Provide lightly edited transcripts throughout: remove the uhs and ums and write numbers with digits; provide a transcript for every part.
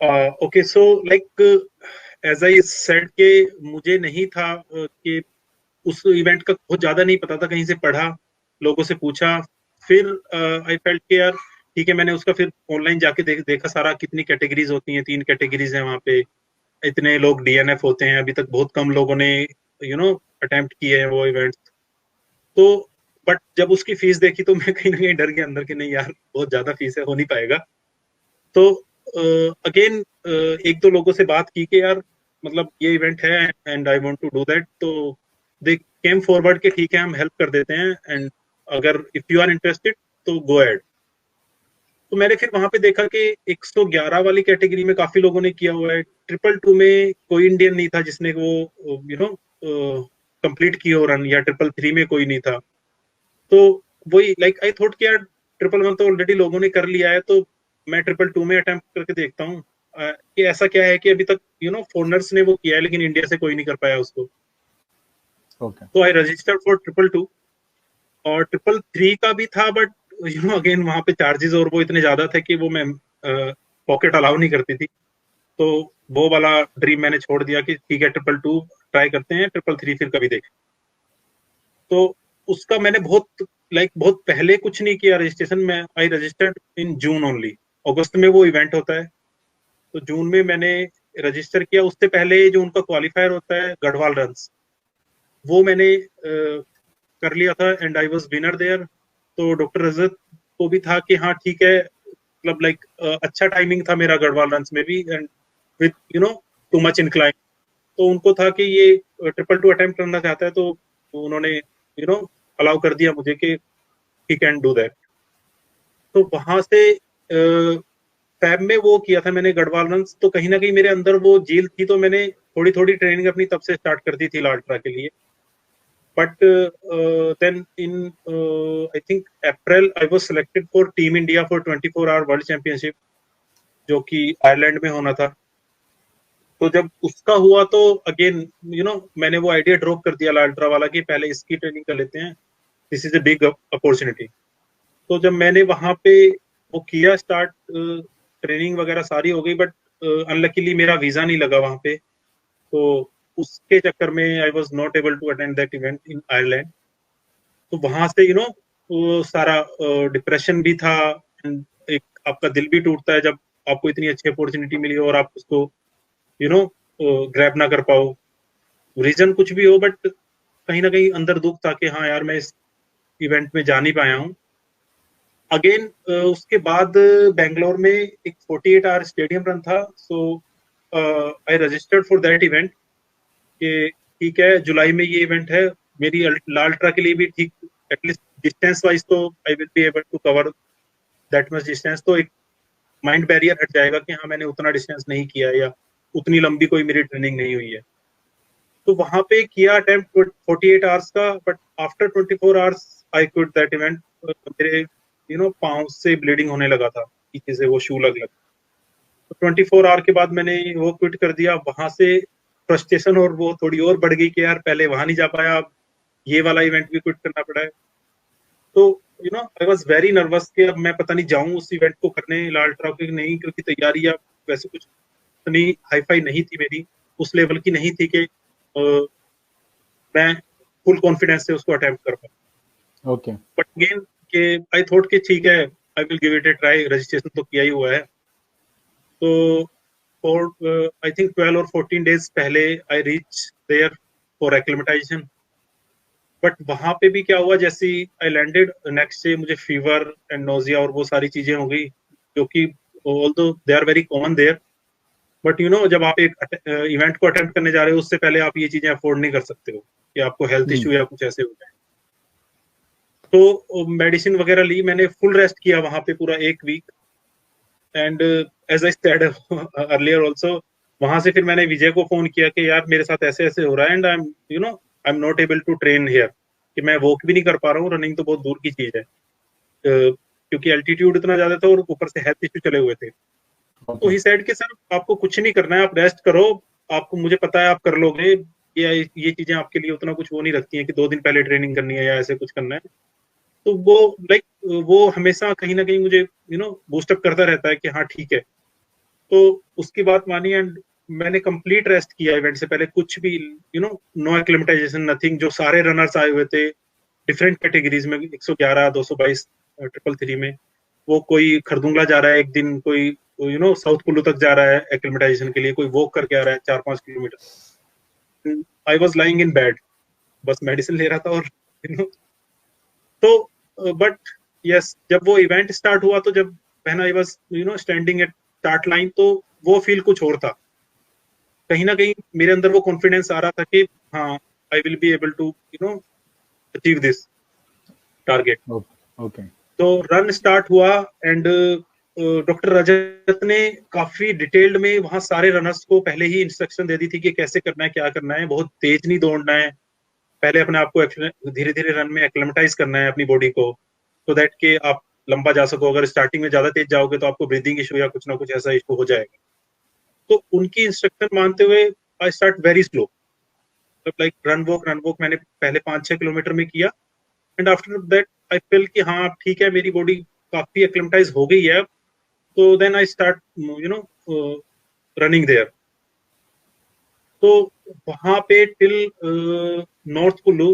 Okay, so like as I said के मुझे नहीं था कि उस इवेंट का बहुत ज्यादा नहीं पता था, कहीं से पढ़ा, लोगों से पूछा, फिर आई फेल्ट कि यार ठीक है। मैंने उसका फिर ऑनलाइन जाके देखा सारा, कितनी कैटेगरीज होती हैं, 3 कैटेगरीज हैं वहाँ पे, इतने लोग डीएनएफ होते हैं, अभी तक बहुत कम लोगों ने अटेम्प्ट किए हैं वो इवेंट्स। तो बट जब उसकी फीस देखी तो मैं कहीं ना कहीं डर गया अंदर कि नहीं यार, बहुत ज्यादा फीस है, हो नहीं पाएगा। तो अगेन एक दो लोगों से बात की कि यार मतलब ये इवेंट है and I want to do that, तो दे केम फॉरवर्ड कि ठीक है हम हेल्प कर देते हैं, एंड अगर इफ यू आर इंटरेस्टेड तो गो एड। तो मैंने फिर वहां पे देखा कि 111 वाली कैटेगरी में काफी लोगों ने किया हुआ है, 222 में कोई इंडियन नहीं था जिसने वो कंप्लीट की हो रन, या 333 में कोई नहीं था। तो वही लाइक आई थॉट कि यार 111 तो ऑलरेडी लोगों ने कर लिया है, तो मैं 222 में अटेम्प्ट करके देखता हूँ कि ऐसा क्या है कि अभी तक फॉरनर्स ने वो किया है, लेकिन इंडिया से कोई नहीं कर पाया उसको। ओके। तो आई रजिस्टर्ड फॉर 222, और 333 का भी था, बट अगेन वहां पे चार्जेस और वो इतने ज्यादा थे कि वो मैं पॉकेट अलाउ नहीं करती थी। तो वो वाला ड्रीम मैंने छोड़ दिया कि ठीक है 222 ट्राई करते हैं, 333 फिर कभी देखें। तो उसका मैंने बहुत पहले कुछ नहीं किया रजिस्ट्रेशन में। आई रजिस्टर्ड इन जून ओनली। अगस्त में वो इवेंट होता है, तो जून में मैंने रजिस्टर किया। उससे पहले जो उनका क्वालिफायर होता है गढ़वाल रन्स, वो मैंने कर लिया था, and I was winner there. तो डॉक्टर रजत को भी था कि हाँ ठीक है, मतलब लाइक अच्छा टाइमिंग था मेरा गढ़वाल रन्स में भी, and with too much incline. तो उनको था कि ये 222 अटेम्प्ट करना चाहता है, तो उन्होंने अलाउ कर दिया मुझे कि ही कैन डू दैट। तो वहां से फैब में वो किया था मैंने गढ़वाल रन्स। तो कहीं ना कहीं मेरे अंदर वो झील थी, तो मैंने थोड़ी थोड़ी ट्रेनिंग अपनी तब से स्टार्ट कर दी थी लाल्ट्रा के लिए। But then in I think April I was selected for team India for 24 hour world championship, जो कि आयरलैंड में होना था। तो जब उसका हुआ तो अगेन मैंने वो आइडिया ड्रॉप कर दिया लाल्ट्रा वाला कि पहले इसकी ट्रेनिंग कर लेते हैं, this is a big opportunity. तो जब मैंने वहां पे वो किया स्टार्ट, ट्रेनिंग वगैरह सारी हो गई, बट अनलकीली मेरा वीजा नहीं लगा वहां पे। तो उसके चक्कर में I was not able to attend that event in Ireland. तो वहां से वो सारा डिप्रेशन भी था, and एक आपका दिल भी टूटता है जब आपको इतनी अच्छी अपॉर्चुनिटी मिली और आप उसको यू नो ग्रैब ना कर पाओ। रीजन कुछ भी हो, बट कहीं ना कहीं अंदर दुख था कि हाँ यार मैं इस इवेंट में जा नहीं पाया हूँ। अगेन उसके बाद बेंगलोर में एक 48 आवर स्टेडियम रन था। So I registered for that event कि ठीक है जुलाई में ये इवेंट है। मेरी लाल्ट्रा के लिए भी ठीक, एटलीस्ट डिस्टेंस वाइज तो I will be able to cover that much distance. तो एक माइंड बैरियर हट जाएगा कि हाँ मैंने उतना डिस्टेंस नहीं किया, या उतनी लंबी कोई मेरी ट्रेनिंग नहीं हुई है। तो वहां पे किया अटेम्प्ट 48 आवर्स का, but after 24 hours I quit that event. मेरे पाँव से ब्लीडिंग होने लगा था पीछे से, वो शू लग लग। तो 24 आवर के बाद मैंने वो क्विट कर दिया। वहां से फ्रस्ट्रेशन और वो थोड़ी और बढ़ गई कि यार पहले वहां नहीं जा पाया, अब ये वाला इवेंट भी क्विट करना पड़ा है। तो आई वाज वेरी नर्वस कि अब मैं पता नहीं जाऊं उस इवेंट को करने लाल्ट्रा की नहीं, क्योंकि तैयारी अब वैसे कुछ इतनी हाईफाई नहीं थी मेरी, उस लेवल की नहीं थी कि मैं फुल कॉन्फिडेंस से उसको अटेम्प्ट कर पाऊँ। ओके। बट अगेन के आई थॉट कि ठीक है I will give it A try, registration तो किया ही हुआ है। तो फॉर आई थिंक 12 और 14 डेज पहले I reach there for acclimatisation. But वहां पे भी क्या हुआ, जैसे आई लैंडेड नेक्स्ट डे मुझे फीवर एंड नोजिया और वो सारी चीजें हो गई, जो कि although they are very common there. But जब आप एक इवेंट को अटेम्प्ट करने जा रहे हो, उससे पहले आप ये चीजें अफोर्ड नहीं कर सकते हो कि आपको हेल्थ इश्यू या कुछ ऐसे हो जाए। तो मेडिसिन वगैरह ली मैंने, फुल रेस्ट किया वहां पे पूरा एक week. And as I said earlier also, वहां से फिर मैंने विजय को फोन किया कि यार मेरे साथ ऐसे ऐसे हो रहा है, and I am not able to train here, कि मैं वॉक भी नहीं कर पा रहा हूँ, रनिंग तो बहुत दूर की चीज है। क्योंकि एल्टीट्यूड इतना ज्यादा था और ऊपर से हेल्थ इश्यू चले हुए थे। तो ओके। ही सेड कि सर आपको कुछ नहीं करना है, आप रेस्ट करो, आपको मुझे पता है आप कर लोगे। ये चीजें आपके लिए उतना कुछ वो नहीं रखती हैं कि 2 दिन पहले ट्रेनिंग करनी है या ऐसे कुछ करना है। तो वो लाइक वो हमेशा कहीं ना कहीं मुझे बूस्टअप करता रहता है कि हाँ ठीक है। तो उसकी बात मानी एंड मैंने कंप्लीट रेस्ट किया इवेंट से पहले, कुछ भी नो एक्लिमेटाइजेशन नथिंग। जो सारे रनर्स आए हुए थे डिफरेंट कैटेगरीज में, 111, 222 ट्रिपल थ्री में, वो कोई खरदुंगला जा रहा है एक दिन, कोई साउथ कुल्लू तक जा रहा है एक्लिमेटाइजेशन के लिए, कोई वॉक करके आ रहा है 4-5 kilometre. I was lying in bed, बस मेडिसिन ले रहा था। और तो बट यस, जब वो इवेंट स्टार्ट हुआ, तो जब when I was standing at start line, तो वो फील कुछ और था। कहीं ना कहीं मेरे अंदर वो कॉन्फिडेंस आ रहा था कि हाँ, I will be able to achieve this target. Okay. तो रन स्टार्ट हुआ एंड डॉक्टर रजत ने काफी डिटेल्ड में वहां सारे रनर्स को पहले ही इंस्ट्रक्शन दे दी थी कि कैसे करना है, क्या करना है। बहुत तेज नहीं दौड़ना है, पहले अपने आप को धीरे धीरे रन में एक्लेमेटाइज करना है अपनी बॉडी को, सो दैट कि आप लंबा जा सको। अगर स्टार्टिंग में ज्यादा तेज जाओगे तो आपको ब्रीदिंग इशू या कुछ ना कुछ ऐसा इशू हो जाएगा। तो उनकी इंस्ट्रक्शन मानते हुए I start very slow, like run walk मैंने पहले 5-6 किलोमीटर में किया and after that I feel कि हाँ ठीक है, मेरी बॉडी काफी एक्लेमेटाइज हो गई है। तो then I start running there. तो वहां पे till north Kullu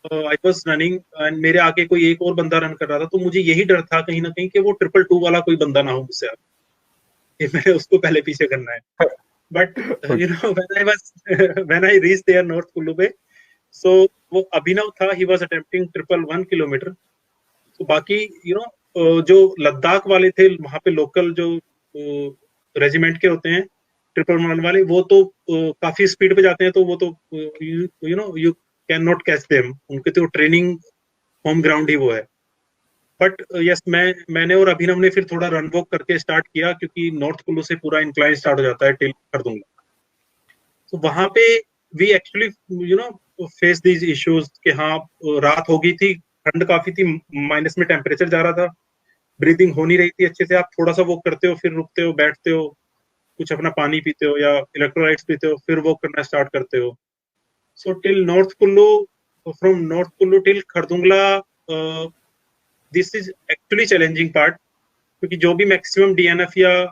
I was running and मेरे आगे कोई एक और बंदा रन कर रहा था। तो मुझे यही डर था कहीं ना कहीं कि वो 222 वाला कोई बंदा ना हो मुझसे आगे, कि मैंने उसको पहले पीछे करना है। But when I reach there north Kullu पे, सो वो अभिनव था, ही वाज अटेम्प्टिंग 111 किलोमीटर। तो बाकी जो लद्दाख वाले थे वहां पे, लोकल जो रेजिमेंट के होते हैं 111 वाले, वो तो काफी स्पीड पे जाते हैं। तो वो तो you can not catch them, उनके तो ट्रेनिंग होम ग्राउंड ही वो है। बट यस, मैंने और अभिनव ने फिर थोड़ा रन वॉक करके स्टार्ट किया, क्योंकि नॉर्थ कुल्लू से पूरा इंक्लाइन स्टार्ट हो जाता है टिल खरदुंगला। तो वहां पे we actually face these issues कि हाँ, रात हो गई थी, ठंड काफी थी, माइनस में टेम्परेचर जा रहा था, ब्रीदिंग हो नहीं रही थी अच्छे से। आप थोड़ा सा वॉक करते हो, फिर रुकते हो, बैठते हो, कुछ अपना पानी पीते हो या इलेक्ट्रोलाइट्स पीते हो, फिर वॉक करना स्टार्ट करते हो। So till north Kullu, from north Kullu till Khardung La, this is actually challenging part, क्योंकि जो भी मैक्सिमम डीएनएफ या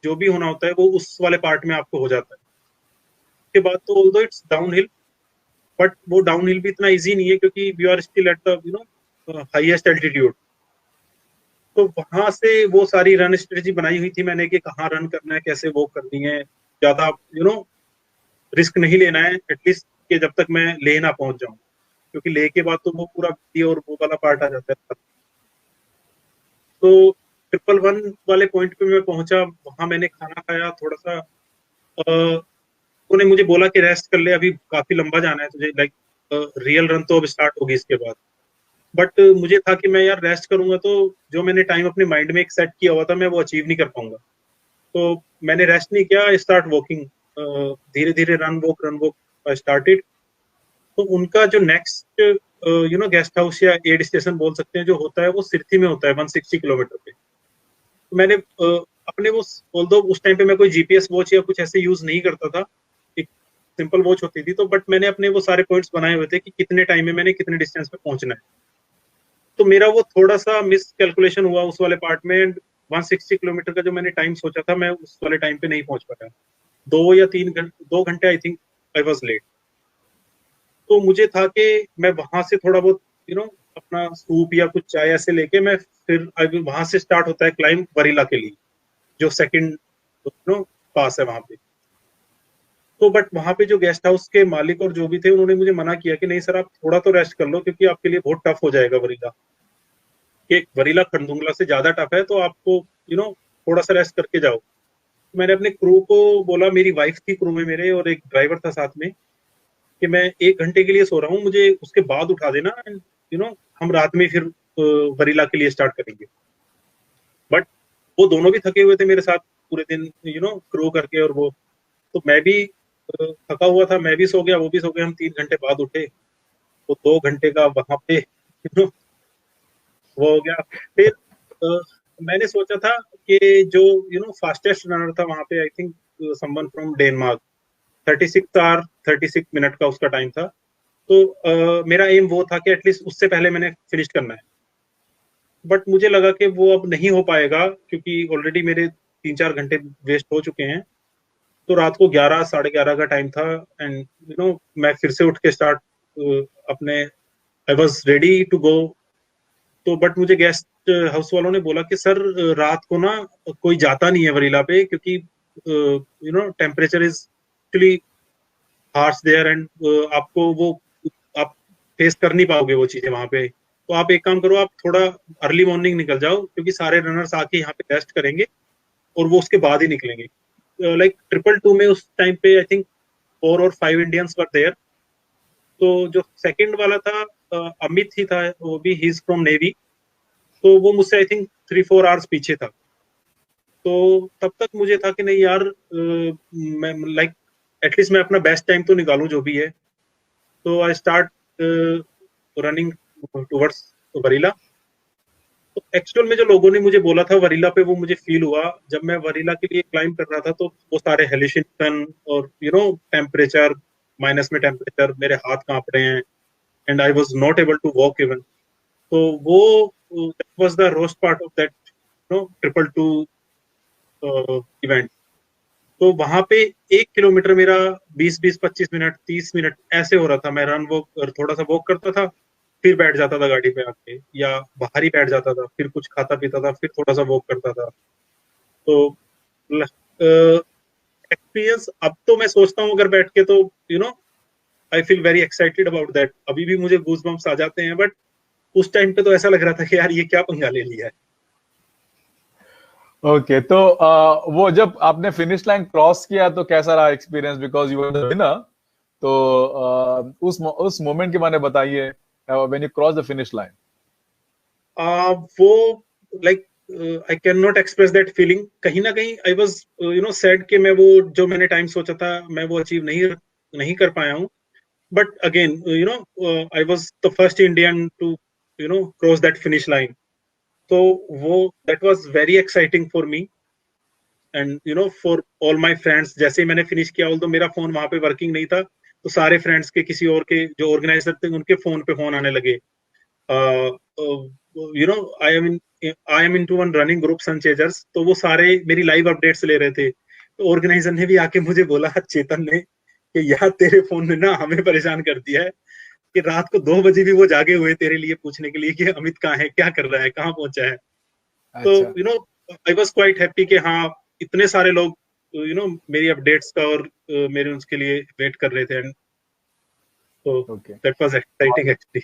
जो भी होना होता है वो उस वाले पार्ट में आपको हो जाता है। उसके बाद तो although it's downhill, but वो डाउन हिल भी इतना इजी नहीं है, क्योंकि we are still at the highest altitude. तो वहां से वो सारी रन स्ट्रेटेजी बनाई हुई थी मैंने कि कहाँ रन करना है, कैसे वॉक करनी है, ज्यादा रिस्क नहीं लेना है, एटलीस्ट कि जब तक मैं ले ना पहुंच जाऊं, क्योंकि ले के बाद तो वो पूरा और वो वाला पार्ट आ जाता है। तो 111 वाले पॉइंट पे मैं पहुंचा, वहां मैंने खाना खाया थोड़ा सा। उन्होंने मुझे बोला कि रेस्ट कर ले, अभी काफी लंबा जाना है तुझे, लाइक रियल रन तो अब स्टार्ट होगी इसके बाद। बट मुझे था कि मैं यार रेस्ट करूंगा तो जो मैंने टाइम अपने माइंड में एक सेट किया हुआ था मैं वो अचीव नहीं कर पाऊंगा। तो मैंने रेस्ट नहीं किया, स्टार्ट वॉकिंग, धीरे धीरे रन वॉक स्टार्टेड। तो उनका जो नेक्स्ट गेस्ट हाउस या एड स्टेशन बोल सकते हैं जो होता है, वो सिरथी में होता है 160 किलोमीटर पे। तो मैंने अपने वो, ऑल्दो उस टाइम पे मैं कोई जीपीएस वॉच या कुछ ऐसे यूज नहीं करता था, एक सिंपल वॉच होती थी। तो बट मैंने अपने वो सारे पॉइंट्स बनाए हुए थे कि कितने टाइम में मैंने कितने डिस्टेंस पे पहुंचना है। तो मेरा वो थोड़ा सा मिस कैलकुलेशन हुआ उस वाले पार्ट में, एंड 160 किलोमीटर का जो मैंने टाइम सोचा था, मैं उस वाले टाइम पे नहीं पहुंच पाया। 2 या 3 घंटे I think I was late. तो मुझे था कि मैं वहां से थोड़ा बहुत अपना सूप या कुछ चाय ऐसे लेके मैं फिर वहां से स्टार्ट होता है क्लाइंब वरीला के लिए, जो सेकंड पास है वहां पे। तो बट वहां पे जो गेस्ट हाउस के मालिक और जो भी थे, उन्होंने मुझे मना किया कि नहीं सर, आप थोड़ा तो रेस्ट कर लो, क्योंकि आपके लिए बहुत टफ हो जाएगा वरीला। कि वरीला खरदुंगला से ज्यादा टफ है, तो आपको थोड़ा सा रेस्ट करके जाओ। मैंने अपने क्रू को बोला, मेरी वाइफ थी क्रू में मेरे और एक ड्राइवर था साथ में, कि मैं 1 घंटे के लिए सो रहा हूँ, मुझे उसके बाद उठा देना, हम रात में फिर वरीला के लिए स्टार्ट करेंगे। बट वो दोनों भी थके हुए थे मेरे साथ पूरे दिन क्रू करके, और वो तो मैं भी थका हुआ था, मैं भी सो गया, वो भी सो गया। हम 3 घंटे बाद उठे, तो 2 घंटे का वहां पे वो हो गया। फिर मैंने सोचा था कि जो फास्टेस्ट रनर था वहां पे, I think someone from Denmark, 36 hour 36 minute का उसका टाइम था। तो मेरा एम वो था कि एटलीस्ट उससे पहले मैंने फिनिश करना है। बट मुझे लगा कि वो अब नहीं हो पाएगा, क्योंकि ऑलरेडी मेरे 3-4 घंटे वेस्ट हो चुके हैं। तो रात को 11 साढ़े 11 का टाइम था एंड मैं फिर से उठ के स्टार्ट अपने I was ready to go. तो बट मुझे गेस्ट हाउस वालों ने बोला कि सर रात को ना कोई जाता नहीं है वरीला पे, क्योंकि temperature is actually harsh there and आपको वो आप फेस कर नहीं पाओगे वो चीजें वहां पे। तो आप एक काम करो, आप थोड़ा अर्ली मॉर्निंग निकल जाओ, क्योंकि सारे रनर्स आके यहाँ पे रेस्ट करेंगे और वो उसके बाद ही निकलेंगे। लाइक 222 में उस टाइम पे आई थिंक 4 और 5 इंडियंस वर देयर। तो जो सेकंड वाला था अमित ही था, वो भी ही इज फ्रॉम नेवी। तो वो मुझसे आई थिंक 3-4 आवर्स पीछे था। तो तब तक मुझे था कि नहीं यार, मैं लाइक एटलीस्ट मैं अपना बेस्ट टाइम तो निकालूं जो भी है। तो आई स्टार्ट रनिंग टुवर्ड्स वरीला। तो एक्चुअल में जो लोगों ने मुझे बोला था वरीला पे, वो मुझे फील हुआ जब मैं वरीला के लिए क्लाइंब कर रहा था। तो वो सारे हेलिसिन और टेम्परेचर, माइनस में टेम्परेचर, मेरे हाथ कांप रहे हैं and I was not able to walk even. तो वो that was the worst part of that 222 event. तो वहां पे 1 किलोमीटर मेरा 20-25 मिनट 30 मिनट ऐसे हो रहा था। मैं रन वॉक और थोड़ा सा वॉक करता था, फिर बैठ जाता था गाड़ी पे आके, या बाहर ही बैठ जाता था, फिर कुछ खाता पीता था, फिर थोड़ा सा वॉक करता था। तो एक्सपीरियंस अब तो मैं सोचता हूँ अगर बैठ के, तो I feel very excited about that. अभी भी मुझे गूज बम्प्स आ जाते हैं, बट उस टाइम पे तो ऐसा लग रहा था कि यार ये क्या पंगा ले लिया है। ओके, तो वो जब आपने फिनिश लाइन क्रॉस किया तो कैसा रहा experience, because you were the winner. तो उस मोमेंट के बारे में बताइए, when you cross the finish line. वो like I can not express that feeling. कहीं ना कहीं आई वाज सैड कि मैं वो जो मैंने टाइम सोचा था मैं वो अचीव नहीं कर पाया हूँ। But again I was the first Indian to cross that finish line. तो वो that was very exciting for me and for all my friends. जैसे ही मैंने फिनिश किया, ऑल्दो मेरा फोन वहां पे वर्किंग नहीं था, तो सारे फ्रेंड्स के, किसी और के जो ऑर्गेनाइजर थे, उनके फोन पे फोन आने लगे। I am into one running group Sunchasers. तो वो सारे मेरी लाइव अपडेट्स ले रहे थे। तो ऑर्गेनाइजर ने भी आके मुझे बोला, चेतन ने, कि यार तेरे फोन ने ना हमें परेशान कर दिया है, कि रात को 2 बजे भी वो जागे हुए तेरे लिए पूछने के लिए कि अमित कहाँ है, क्या कर रहा है, कहाँ पहुंचा है। तो अच्छा, आई वॉज क्वाइट हैप्पी कि हाँ, इतने सारे लोग मेरी अपडेट्स का और मेरे उसके लिए वेट कर रहे थे। एंड तो okay. That was exciting actually.